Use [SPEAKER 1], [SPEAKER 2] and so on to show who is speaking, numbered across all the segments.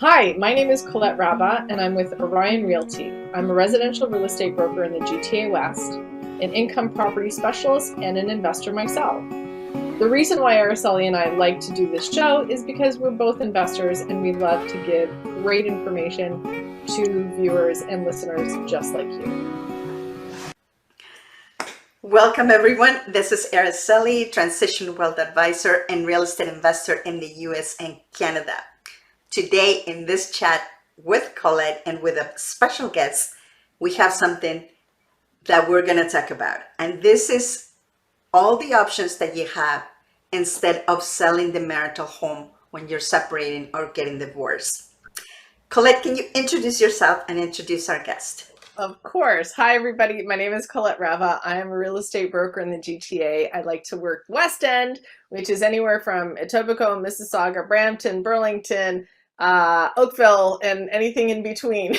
[SPEAKER 1] Hi, my name is Colette Rabba, and I'm with Orion Realty. I'm a residential real estate broker in the GTA West, an income property specialist, and an investor myself. The reason why Araceli and I like to do this show is because we're both investors and we love to give great information to viewers and listeners just like you.
[SPEAKER 2] Welcome everyone. This is Araceli, Transition Wealth Advisor and Real Estate Investor in the US and Canada. Today in this chat with Colette and with a special guest, we have something that we're going to talk about. And this is all the options that you have instead of selling the marital home when you're separating or getting divorced. Colette, can you introduce yourself and introduce our guest?
[SPEAKER 1] Of course. Hi, everybody. My name is Colette Rabba. I am a real estate broker in the GTA. I like to work West End, which is anywhere from Etobicoke, Mississauga, Brampton, Burlington, Oakville, and anything in between.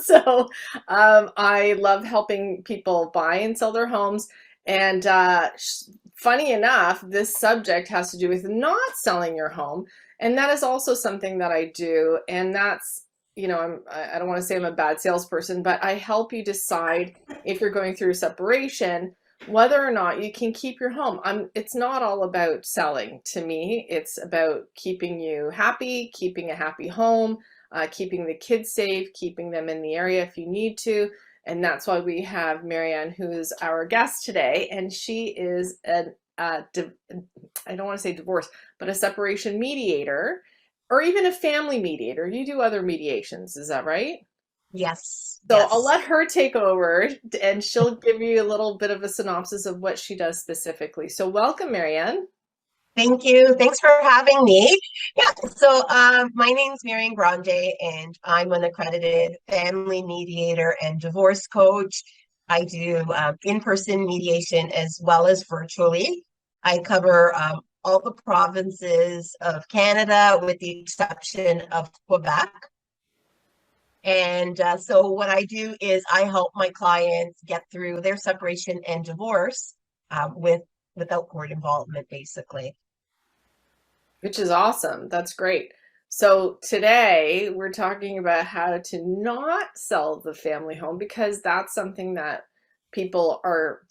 [SPEAKER 1] So I love helping people buy and sell their homes. And funny enough, this subject has to do with not selling your home. And that is also something that I do. And that's, I don't want to say I'm a bad salesperson, but I help you decide if you're going through separation, whether or not you can keep your home. It's not all about selling to me. It's about keeping you happy, keeping a happy home, keeping the kids safe, keeping them in the area if you need to. And that's why we have Marian, who's our guest today. And she is I don't want to say divorce, but a separation mediator, or even a family mediator. You do other mediations, is that right?
[SPEAKER 3] Yes.
[SPEAKER 1] So
[SPEAKER 3] yes.
[SPEAKER 1] I'll let her take over and she'll give you a little bit of a synopsis of what she does specifically. So welcome, Marian.
[SPEAKER 3] Thank you. Thanks for having me. Yeah. So my name's Marian Grande, and I'm an accredited family mediator and divorce coach. I do in-person mediation as well as virtually. I cover all the provinces of Canada with the exception of Quebec. And so what I do is I help my clients get through their separation and divorce without court involvement, basically.
[SPEAKER 1] Which is awesome. That's great. So today we're talking about how to not sell the family home, because that's something that people are,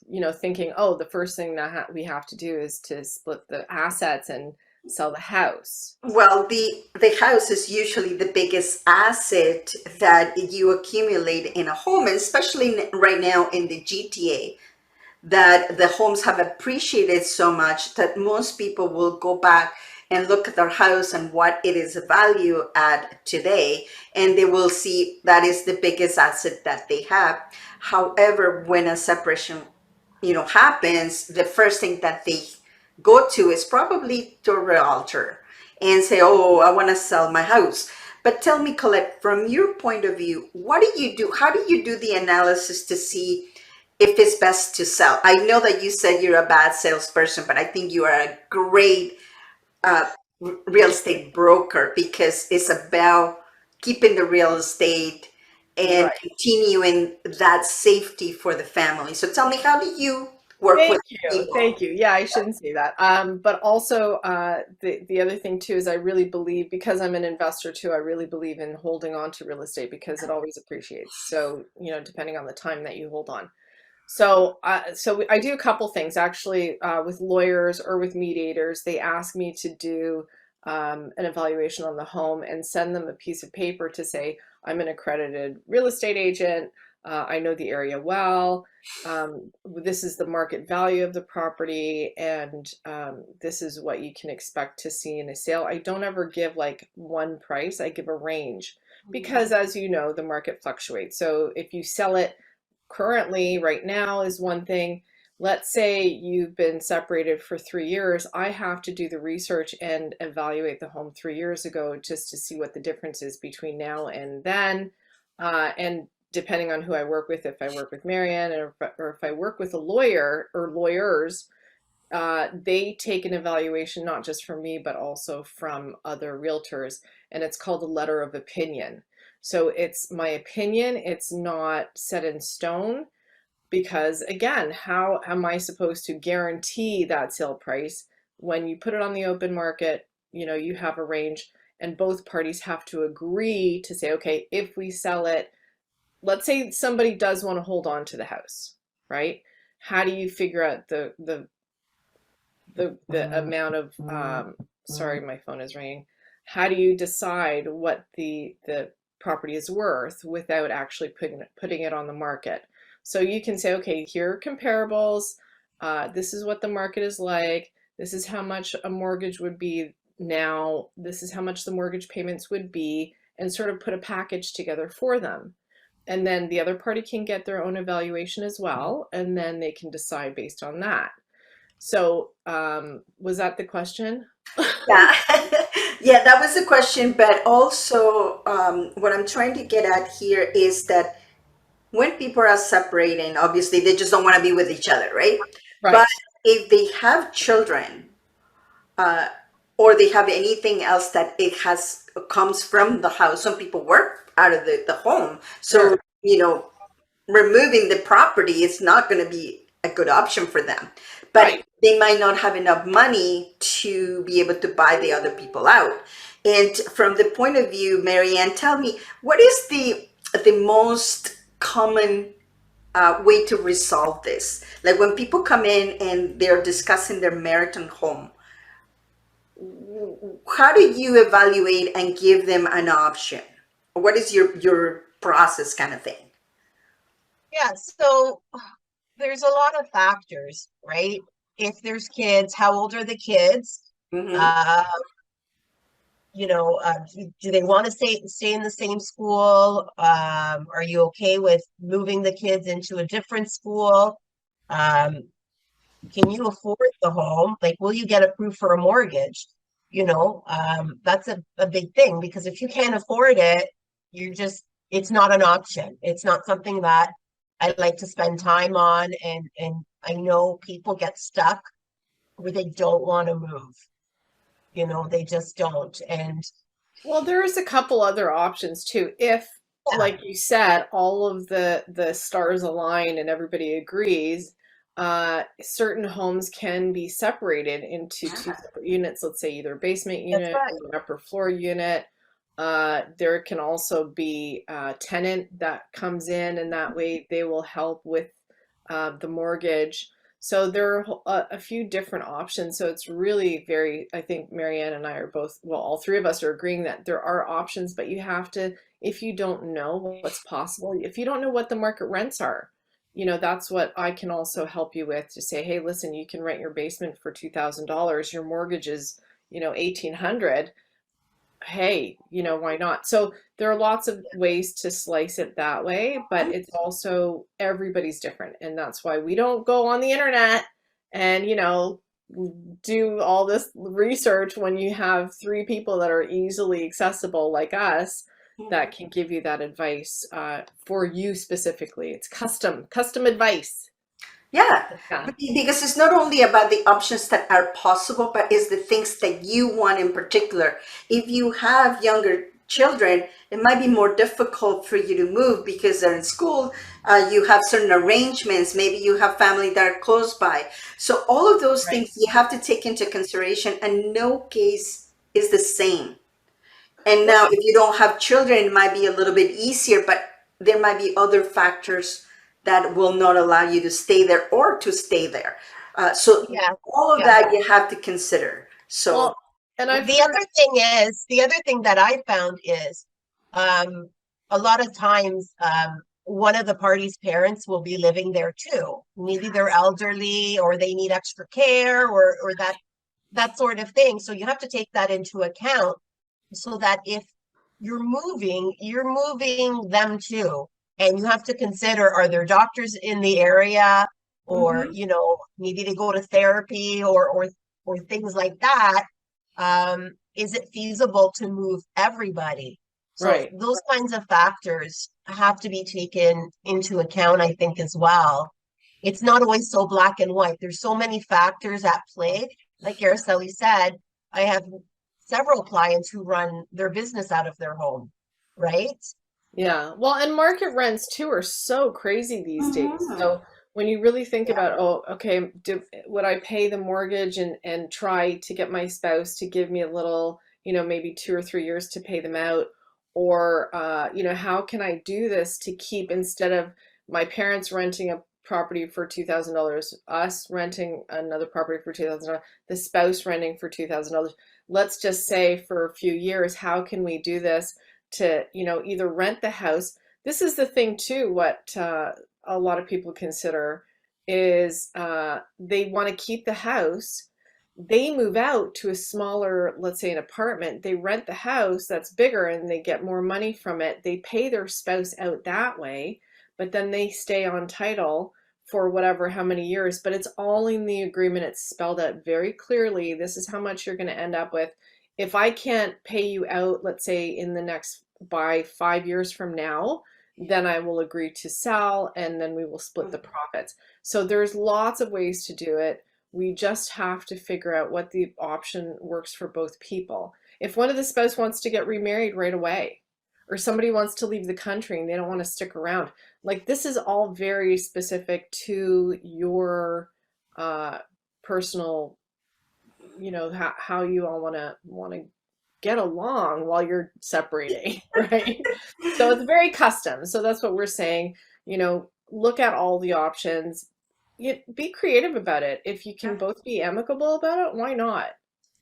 [SPEAKER 1] thinking, oh, the first thing that we have to do is to split the assets and sell the house.
[SPEAKER 2] Well, the house is usually the biggest asset that you accumulate in a home, and especially right now in the GTA, that the homes have appreciated so much that most people will go back and look at their house and what it is value at today, and they will see that is the biggest asset that they have. However, when a separation happens, the first thing that they go to is probably to a realtor and say, oh, I want to sell my house. But tell me, Colette, from your point of view, what do you do? How do you do the analysis to see if it's best to sell? I know that you said you're a bad salesperson, but I think you are a great real estate broker, because it's about keeping the real estate and
[SPEAKER 1] Right.
[SPEAKER 2] continuing that safety for the family. So tell me, how do you work with people?
[SPEAKER 1] Thank you. Yeah, I shouldn't say that. But also, the other thing too is I really believe, because I'm an investor too, I really believe in holding on to real estate because it always appreciates. So, depending on the time that you hold on. So I do a couple things actually with lawyers or with mediators. They ask me to do an evaluation on the home and send them a piece of paper to say, I'm an accredited real estate agent. I know the area well. This is the market value of the property, and this is what you can expect to see in a sale. I don't ever give like one price. I give a range because, as you know, the market fluctuates. So if you sell it currently right now is one thing. Let's say you've been separated for 3 years. I have to do the research and evaluate the home 3 years ago just to see what the difference is between now and then. And depending on who I work with, if I work with Marian or if I work with a lawyer or lawyers, they take an evaluation not just from me, but also from other realtors. And it's called a letter of opinion. So it's my opinion. It's not set in stone. Because again, how am I supposed to guarantee that sale price when you put it on the open market? You have a range, and both parties have to agree to say, okay, if we sell it, let's say somebody does want to hold on to the house, right? How do you figure out the amount of sorry, my phone is ringing. How do you decide what the property is worth without actually putting it on the market? So you can say, okay, here are comparables. This is what the market is like. This is how much a mortgage would be now. This is how much the mortgage payments would be, and sort of put a package together for them. And then the other party can get their own evaluation as well, and then they can decide based on that. So was that the question?
[SPEAKER 2] Yeah, yeah, that was the question. But also, what I'm trying to get at here is that when people are separating, obviously they just don't want to be with each other, right?
[SPEAKER 1] Right.
[SPEAKER 2] But if they have children, or they have anything else that it has comes from the house, some people work out of the home, so
[SPEAKER 1] Sure.
[SPEAKER 2] you know, removing the property is not going to be a good option for them. But
[SPEAKER 1] Right.
[SPEAKER 2] they might not have enough money to be able to buy the other people out. And from the point of view, Marianne, tell me, what is the most common way to resolve this? Like when people come in and they're discussing their marital home, how do you evaluate and give them an option? What is your process kind of thing?
[SPEAKER 3] Yeah, so there's a lot of factors, right? If there's kids, how old are the kids?
[SPEAKER 2] Mm-hmm.
[SPEAKER 3] Uh, do they want to stay in the same school? Are you okay with moving the kids into a different school? Um, can you afford the home? Like, will you get approved for a mortgage? That's a big thing, because if you can't afford it, it's not an option. It's not something that I like to spend time on. And I know people get stuck where they don't want to move. They just don't. And
[SPEAKER 1] Well, there is a couple other options too. If,
[SPEAKER 3] yeah,
[SPEAKER 1] like you said, all of the stars align and everybody agrees, certain homes can be separated into two separate units. Let's say either a basement
[SPEAKER 3] that's
[SPEAKER 1] unit
[SPEAKER 3] right.
[SPEAKER 1] or an upper floor unit. There can also be a tenant that comes in, and that way they will help with the mortgage. So there are a few different options. So it's really very, I think Marianne and I are both, well, all three of us are agreeing that there are options, but you have to, if you don't know what's possible, if you don't know what the market rents are, that's what I can also help you with, to say, hey, listen, you can rent your basement for $2,000. Your mortgage is, 1,800. Hey, why not? So there are lots of ways to slice it that way, but it's also, everybody's different. And that's why we don't go on the internet and, do all this research when you have three people that are easily accessible like us that can give you that advice for you specifically. It's custom advice.
[SPEAKER 2] Yeah,
[SPEAKER 1] Yeah.
[SPEAKER 2] because it's not only about the options that are possible, but it's the things that you want in particular. If you have younger children, it might be more difficult for you to move because they're in school. You have certain arrangements. Maybe you have family that are close by. So all of those
[SPEAKER 1] Right.
[SPEAKER 2] things you have to take into consideration, and no case is the same. And now, if you don't have children, it might be a little bit easier, but there might be other factors that will not allow you to stay there or to stay there. So
[SPEAKER 3] Yeah,
[SPEAKER 2] all of
[SPEAKER 3] yeah.
[SPEAKER 2] that you have to consider. So
[SPEAKER 1] Well, and I've
[SPEAKER 3] The
[SPEAKER 1] heard,
[SPEAKER 3] other thing that I found is, um, a lot of times, one of the parties' parents will be living there too. Maybe they're elderly, or they need extra care, or that sort of thing. So you have to take that into account, so that if you're moving them too. And you have to consider, are there doctors in the area, or,
[SPEAKER 2] mhm.
[SPEAKER 3] maybe they go to therapy, or things like that. Is it feasible to move everybody? So
[SPEAKER 1] right.
[SPEAKER 3] those kinds of factors have to be taken into account, I think, as well. It's not always so black and white. There's so many factors at play. Like Araceli said, I have several clients who run their business out of their home, right?
[SPEAKER 1] Yeah. Well, and market rents too are so crazy these days.
[SPEAKER 2] Mhm.
[SPEAKER 1] So when you really think
[SPEAKER 3] Yeah.
[SPEAKER 1] about, oh, okay, would I pay the mortgage and try to get my spouse to give me a little, maybe 2 or 3 years to pay them out? Or, how can I do this to keep, instead of my parents renting a property for $2,000, us renting another property for $2,000, the spouse renting for $2,000. Let's just say for a few years, how can we do this to, either rent the house? This is the thing too, what a lot of people consider is they want to keep the house. They move out to a smaller, let's say an apartment, they rent the house that's bigger and they get more money from it. They pay their spouse out that way, but then they stay on title for whatever, how many years, but it's all in the agreement. It's spelled out very clearly. This is how much you're going to end up with. If I can't pay you out, let's say in the next, by 5 years from now, then I will agree to sell and then we will split the profits. So there's lots of ways to do it. We just have to figure out what the option works for both people. If one of the spouse wants to get remarried right away, or somebody wants to leave the country and they don't want to stick around, like this is all very specific to your personal, how you all want to get along while you're separating, right? So it's very custom. So that's what we're saying. Look at all the options. Be creative about it. If you can both be amicable about it, why not?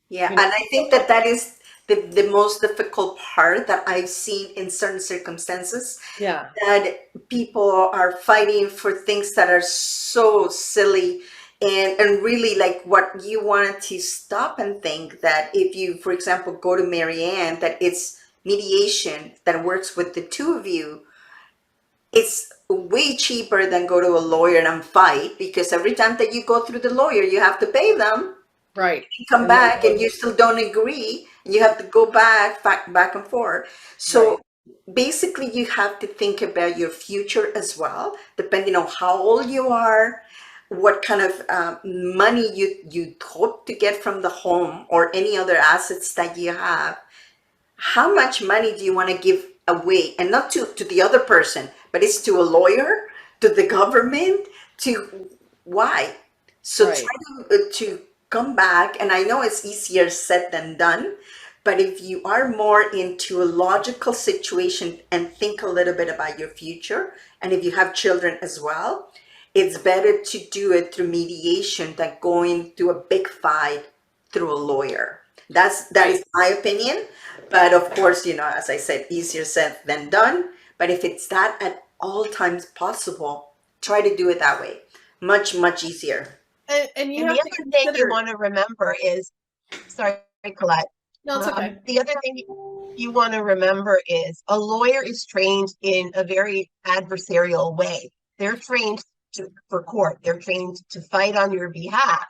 [SPEAKER 2] Yeah, and I think that is the most difficult part that I've seen in certain circumstances,
[SPEAKER 1] Yeah.
[SPEAKER 2] that people are fighting for things that are so silly, and really, like, what you wanted to stop and think that if you, for example, go to Marian, that it's mediation that works with the two of you, it's way cheaper than go to a lawyer and fight, because every time that you go through the lawyer, you have to pay them.
[SPEAKER 1] Right.
[SPEAKER 2] You come back and you still don't agree, and you have to go back and forth. So basically, you have to think about your future as well, depending on how old you are, what kind of money you hope to get from the home or any other assets that you have. How much money do you want to give away, and not to the other person, but it's to a lawyer, to the government, to why? So
[SPEAKER 1] Right.
[SPEAKER 2] try to come back, and I know it's easier said than done, but if you are more into a logical situation and think a little bit about your future, and if you have children as well, it's better to do it through mediation than going through a big fight through a lawyer. That is my opinion. But of course, as I said, easier said than done. But if it's that at all times possible, try to do it that way. Much, much easier.
[SPEAKER 1] And you
[SPEAKER 3] And
[SPEAKER 1] have
[SPEAKER 3] the
[SPEAKER 1] to
[SPEAKER 3] other thing you
[SPEAKER 1] consider.
[SPEAKER 3] want to remember is, sorry, Colette.
[SPEAKER 1] No, it's okay.
[SPEAKER 3] The other thing you want to remember is a lawyer is trained in a very adversarial way. They're trained for court. They're trained to fight on your behalf.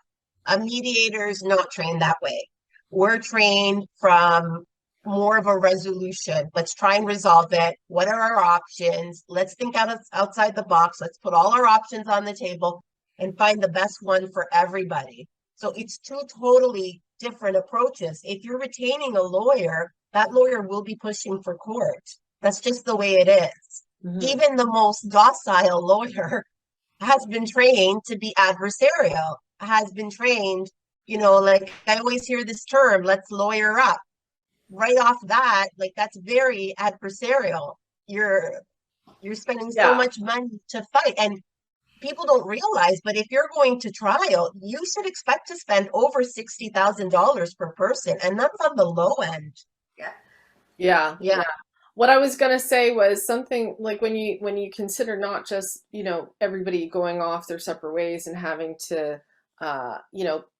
[SPEAKER 3] A mediator is not trained that way. We're trained from more of a resolution. Let's try and resolve it. What are our options? Let's think outside the box. Let's put all our options on the table and find the best one for everybody. So it's two totally different approaches. If you're retaining a lawyer, that lawyer will be pushing for court. That's just the way it is.
[SPEAKER 1] Mhm.
[SPEAKER 3] Even the most docile lawyer has been trained to be adversarial, has been trained, like I always hear this term, let's lawyer up. Right off that, like that's very adversarial. You're spending so much money to fight, and people don't realize, but if you're going to trial, you should expect to spend over $60,000 per person, and that's on the low end.
[SPEAKER 1] Yeah.
[SPEAKER 3] Yeah.
[SPEAKER 1] What I was gonna say was something like when you consider not just, everybody going off their separate ways and having to,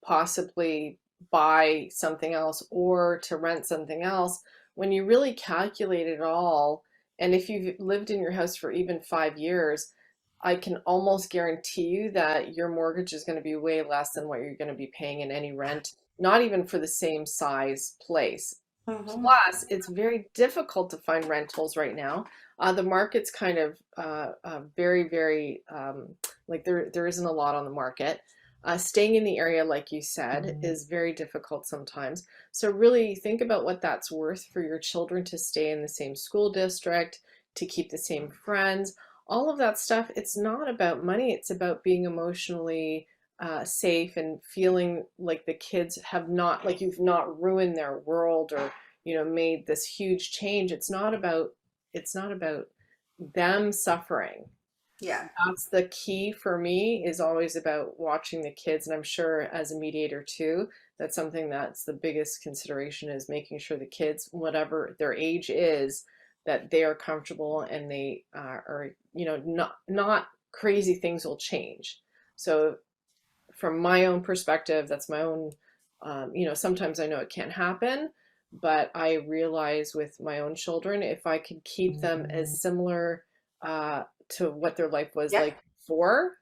[SPEAKER 1] possibly buy something else or to rent something else, when you really calculate it all, and if you've lived in your house for even 5 years, I can almost guarantee you that your mortgage is going to be way less than what you're going to be paying in any rent, not even for the same size place. Plus, it's very difficult to find rentals right now. The market's kind of very, very like there isn't a lot on the market. Staying in the area, like you said, is very difficult sometimes. So really think about what that's worth for your children to stay in the same school district, to keep the same friends, all of that stuff. It's not about money. It's about being emotionally safe and feeling like the kids have not, like you've not ruined their world or made this huge change. It's not about them suffering.
[SPEAKER 2] Yeah.
[SPEAKER 1] That's the key for me, is always about watching the kids. And I'm sure as a mediator too, that's something that's the biggest consideration, is making sure the kids, whatever their age is, that they are comfortable and they are, not crazy things will change. So from my own perspective, that's my own, sometimes I know it can't happen, but I realize with my own children, if I could keep them as similar to what their life was
[SPEAKER 2] Yeah.
[SPEAKER 1] like before,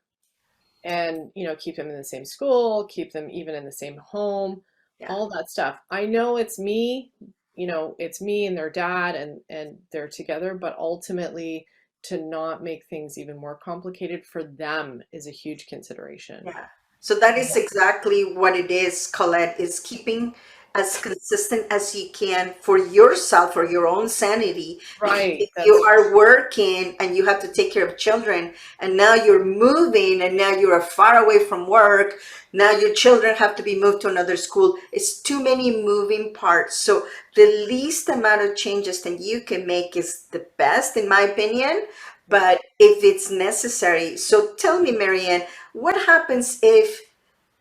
[SPEAKER 1] and keep them in the same school, keep them even in the same home,
[SPEAKER 2] Yeah.
[SPEAKER 1] all that stuff. I know it's me, it's me and their dad, and they're together, but ultimately to not make things even more complicated for them is a huge consideration.
[SPEAKER 2] Yeah. So that is exactly what it is, Colette, is keeping as consistent as you can for yourself, for your own sanity. Because
[SPEAKER 1] Right.
[SPEAKER 2] if you are working and you have to take care of children, and now you're moving, and now you are far away from work, now your children have to be moved to another school. It's too many moving parts. So the least amount of changes that you can make is the best, in my opinion. But if it's necessary, so tell me, Marian, what happens if,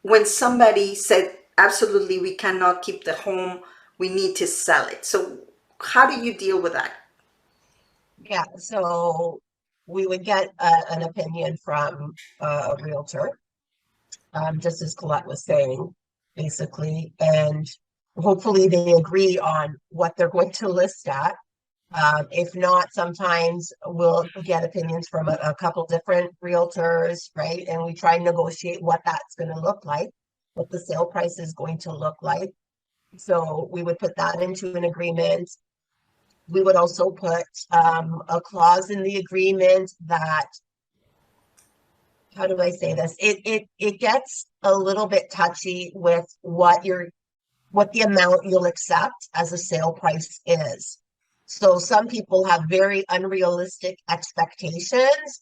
[SPEAKER 2] when somebody said, absolutely, we cannot keep the home, we need to sell it? So how do you deal with that?
[SPEAKER 3] Yeah, so we would get an opinion from a realtor, just as Colette was saying, basically, and hopefully they agree on what they're going to list at. If not, sometimes we'll get opinions from a couple different realtors, right? And we try and negotiate what that's going to look like, what the sale price is going to look like. So we would put that into an agreement. We would also put a clause in the agreement that, how do I say this? It gets a little bit touchy with what the amount you'll accept as a sale price is. So some people have very unrealistic expectations,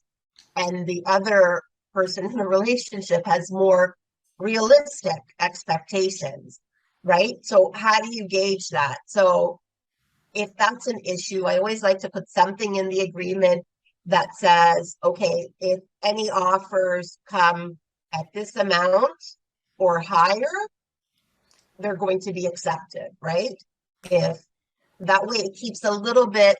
[SPEAKER 3] and the other person in the relationship has more realistic expectations, right? So how do you gauge that? So if that's an issue, I always like to put something in the agreement that says, okay, if any offers come at this amount or higher, they're going to be accepted, right? If that way it keeps a little bit,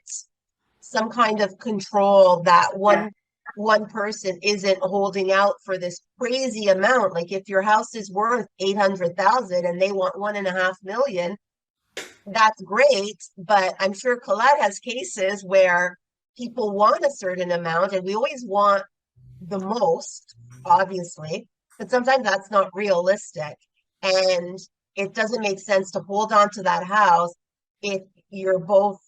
[SPEAKER 3] some kind of control, that
[SPEAKER 2] Yeah.
[SPEAKER 3] one person isn't holding out for this crazy amount. Like if your house is worth 800,000 and they want 1.5 million, that's great. But I'm sure Colette has cases where people want a certain amount, and we always want the most, obviously, but sometimes that's not realistic. And it doesn't make sense to hold on to that house if you're both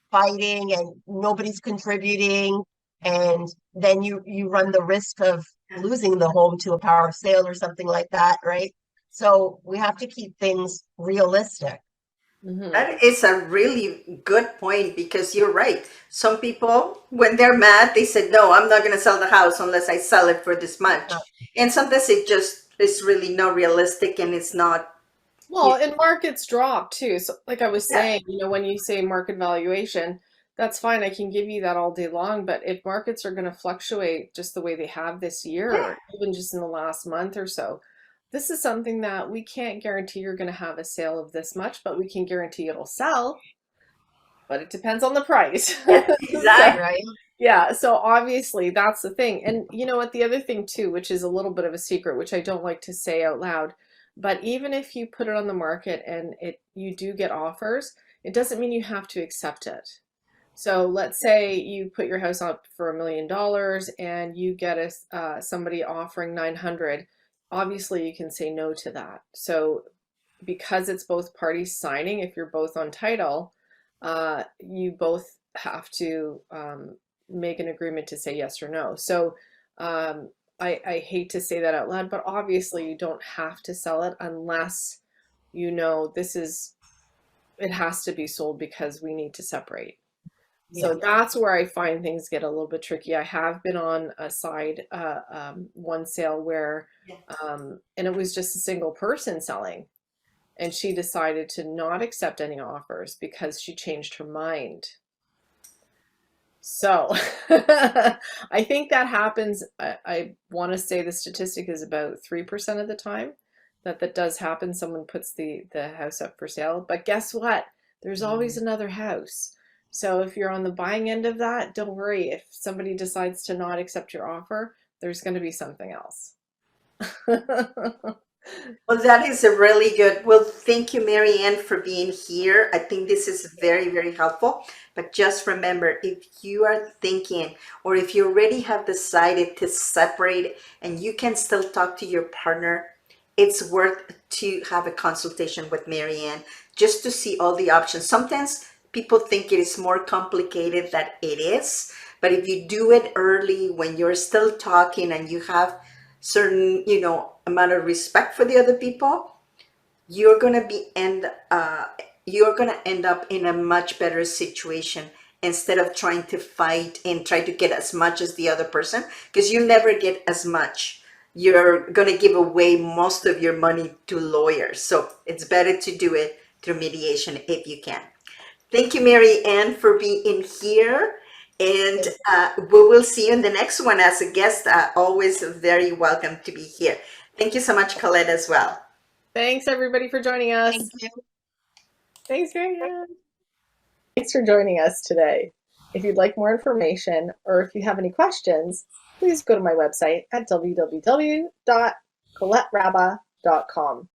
[SPEAKER 3] fighting and nobody's contributing, and then you run the risk of losing the home to a power of sale or something like that, right? So we have to keep things realistic.
[SPEAKER 1] Mm-hmm.
[SPEAKER 2] That is a really good point, because you're right. Some people, when they're mad, they said, no, I'm not going to sell the house unless I sell it for this much. And sometimes it just is really not realistic, and it's not.
[SPEAKER 1] Well, and markets drop too. So, like I was
[SPEAKER 2] Yeah.
[SPEAKER 1] saying, when you say market valuation, that's fine. I can give you that all day long. But if markets are going to fluctuate just the way they have this year, even just in the last month or so, this is something that we can't guarantee you're going to have a sale of this much, but we can guarantee it'll sell. But it depends on the price.
[SPEAKER 2] Exactly.
[SPEAKER 3] Right?
[SPEAKER 1] Yeah, so obviously that's the thing. And you know what, the other thing too, which is a little bit of a secret, which I don't like to say out loud, but even if you put it on the market and you do get offers, it doesn't mean you have to accept it. So let's say you put your house up for $1 million and you get somebody offering 900. Obviously you can say no to that. So because it's both parties signing, if you're both on title, you both have to make an agreement to say yes or no. So I hate to say that out loud, but obviously you don't have to sell it unless it has to be sold because we need to separate. So that's where I find things get a little bit tricky. I have been on a side, one sale where, and it was just a single person selling. and she decided to not accept any offers because she changed her mind. So I think that happens. I want to say the statistic is about 3% of the time that does happen. Someone puts the house up for sale, but guess what? There's always another house. So if you're on the buying end of that, don't worry. If somebody decides to not accept your offer, there's going to be something else.
[SPEAKER 2] Well, that is a really good. Well, thank you, Marianne, for being here. I think this is very, very helpful. But just remember, if you are thinking, or if you already have decided to separate and you can still talk to your partner, it's worth to have a consultation with Marianne just to see all the options. Sometimes people think it is more complicated than it is. But if you do it early when you're still talking and you have certain, amount of respect for the other people, you're gonna end up in a much better situation instead of trying to fight and try to get as much as the other person, because you never get as much. You're gonna give away most of your money to lawyers, so it's better to do it through mediation if you can. Thank you, Mary Ann, for being here. And we will see you in the next one as a guest. Always very welcome to be here. Thank you so much, Colette, as well.
[SPEAKER 1] Thanks everybody for joining us.
[SPEAKER 3] Thank you.
[SPEAKER 1] Thanks, Marian. Thanks for joining us today. If you'd like more information or if you have any questions, please go to my website at www.coletterabba.com.